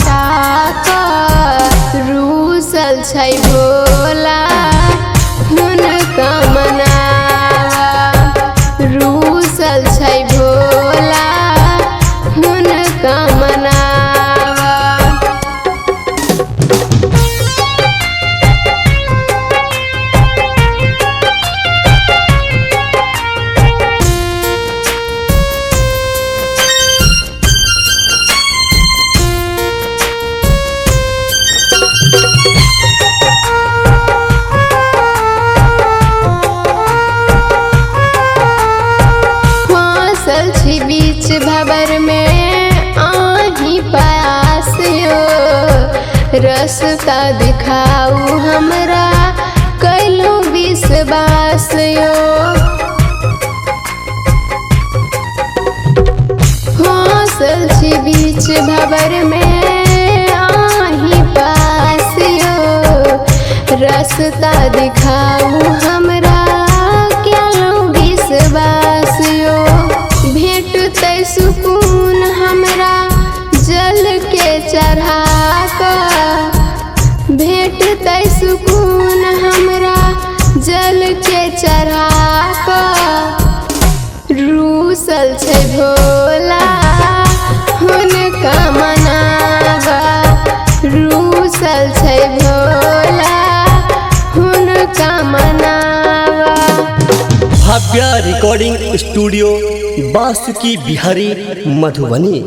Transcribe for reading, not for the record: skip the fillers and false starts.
पटा कऽ रूसल छै भोला हुनका मनावा। रूसल छै भोला हुनका मनावा। बीच भंवर में आही पास यो, रास्ता दिखाऊ हमरा कैलू विश्वास यो। फसल छी बीच भंवर में आही पास यो, रास्ता दिखाऊ हमरा कैलू विश्वास यो। भेटतै सुकून हमरा जल के चढ़ा कऽ, भेटतै सुकून हमरा जल के चढ़ा कऽ। रूसल छै भोला हुनका मनावा। रूसल छै भोला हुनका मनावा। भव्य रिकॉर्डिंग स्टूडियो बासुकी बिहारी मधुबनी।